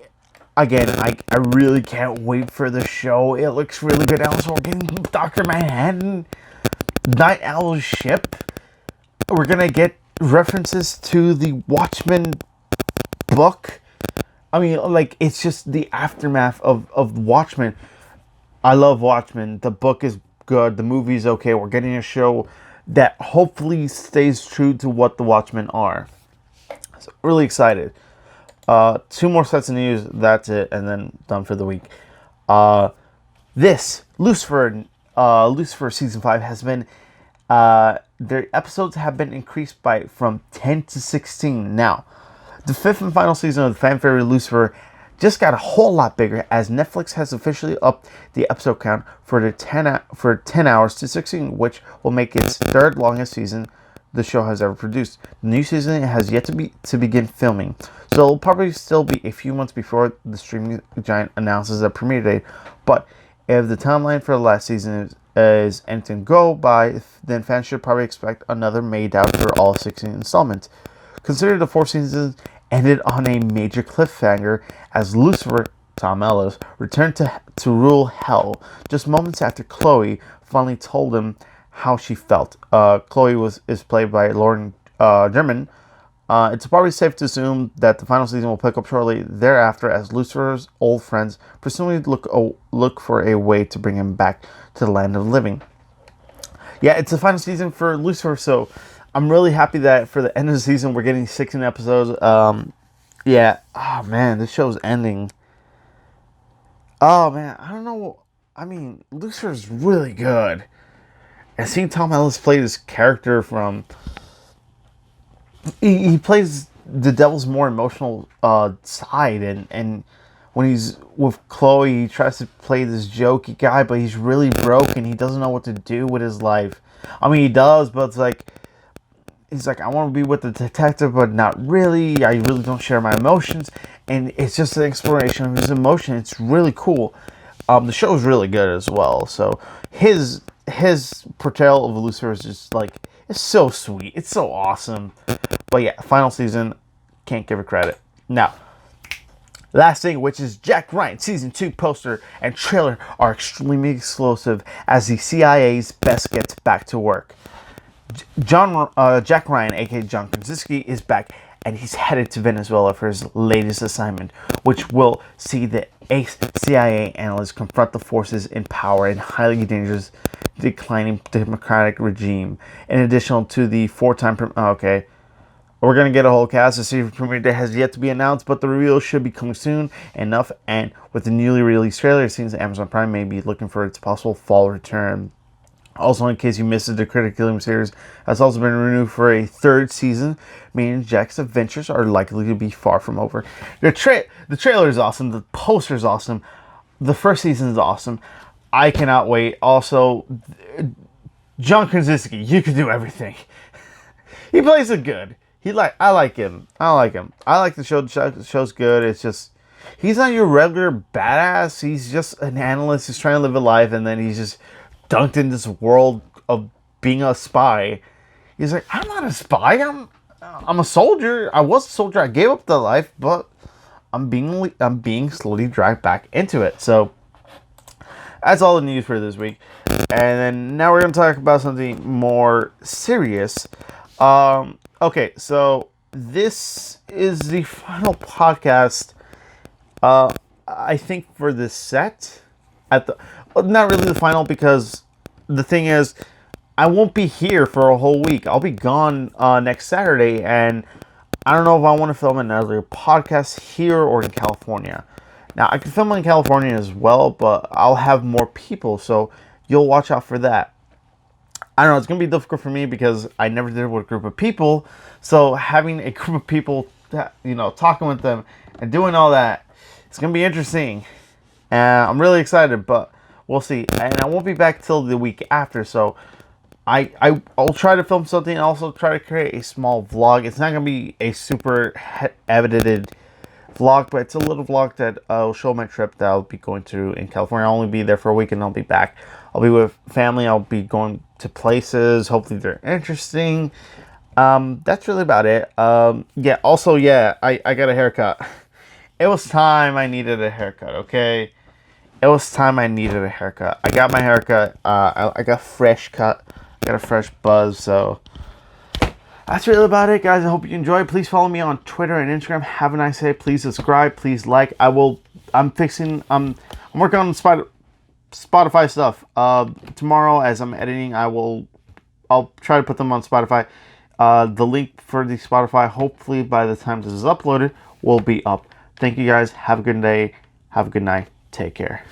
again, I really can't wait for the show. It looks really good. Also, we're getting Dr. Manhattan, Night Owl's ship. We're gonna get references to the Watchmen book. It's just the aftermath of Watchmen. I love Watchmen. The book is good. The movie's okay. We're getting a show that hopefully stays true to what the Watchmen are. So really excited. 2 more sets of news. That's it, and then done for the week. Lucifer season 5 has been. Their episodes have been increased from 10 to 16 now. The 5th and final season of the fan favorite Lucifer just got a whole lot bigger, as Netflix has officially upped the episode count for 10 hours to 16, which will make its 3rd longest season the show has ever produced. The new season has yet to begin filming, so it'll probably still be a few months before the streaming giant announces a premiere date. But if the timeline for the last season is anything to go by, then fans should probably expect another made out for all 16 installments. Consider the 4 seasons ended on a major cliffhanger as Lucifer, Tom Ellis, returned to rule hell just moments after Chloe finally told him how she felt. Chloe is played by Lauren German. It's probably safe to assume that the final season will pick up shortly thereafter, as Lucifer's old friends presumably look for a way to bring him back to the land of the living. Yeah, it's the final season for Lucifer, so I'm really happy that for the end of the season we're getting 16 episodes. Yeah. Oh man, this show's ending. Oh man, I don't know. I mean, Lucifer's really good. And seeing Tom Ellis play this character from, he plays the devil's more emotional side, and when he's with Chloe, he tries to play this jokey guy, but he's really broken. He doesn't know what to do with his life. I mean, he does, but it's like, he's like, I want to be with the detective, but not really. I really don't share my emotions. And it's just an exploration of his emotion. It's really cool. The show is really good as well. So his portrayal of Lucifer is just like, it's so sweet. It's so awesome. But yeah, final season, can't give it credit. Now, last thing, which is Jack Ryan season 2 poster and trailer are extremely explosive as the CIA's best gets back to work. Jack Ryan, aka John Krasinski, is back, and he's headed to Venezuela for his latest assignment, which will see the ace CIA analyst confront the forces in power in highly dangerous, declining democratic regime. In addition to the four-time... okay. We're going to get a whole cast. The series premiere date has yet to be announced, but the reveal should be coming soon enough, and with the newly released trailer, it seems that Amazon Prime may be looking for its possible fall return. Also, in case you missed it, the Criticalum series has also been renewed for a 3rd season, meaning Jack's adventures are likely to be far from over. The trailer is awesome. The poster is awesome. The 1st season is awesome. I cannot wait. Also, John Krasinski, you can do everything. He plays it good. I like him. I like the show. The show's good. It's just, he's not your regular badass. He's just an analyst who's trying to live a life, and then he's just dunked in this world of being a spy. He's like, I'm not a spy. I'm a soldier. I was a soldier. I gave up the life, but I'm being slowly dragged back into it. So that's all the news for this week. And then now we're gonna talk about something more serious. Okay, so this is the final podcast. I think for this set not really the final, because the thing is, I won't be here for a whole week. I'll be gone next Saturday, and I don't know if I want to film another podcast here or in California. Now, I can film in California as well, but I'll have more people, so you'll watch out for that. I don't know, it's going to be difficult for me because I never did it with a group of people, so having a group of people, talking with them and doing all that, it's going to be interesting. And I'm really excited, but we'll see. And I won't be back till the week after, so I'll try to film something and also try to create a small vlog. It's not going to be a super edited vlog, but it's a little vlog that will show my trip that I'll be going to in California. I'll only be there for a week and I'll be back. I'll be with family. I'll be going to places. Hopefully they're interesting. That's really about it. I got a haircut. It was time I needed a haircut, okay? It was time I needed a haircut. I got my haircut. I got fresh cut. I got a fresh buzz, so that's really about it, guys. I hope you enjoyed. Please follow me on Twitter and Instagram. Have a nice day. Please subscribe. Please like. I'm working on Spotify stuff. Tomorrow, as I'm editing, I'll try to put them on Spotify. The link for the Spotify, hopefully by the time this is uploaded, will be up. Thank you guys. Have a good day. Have a good night. Take care.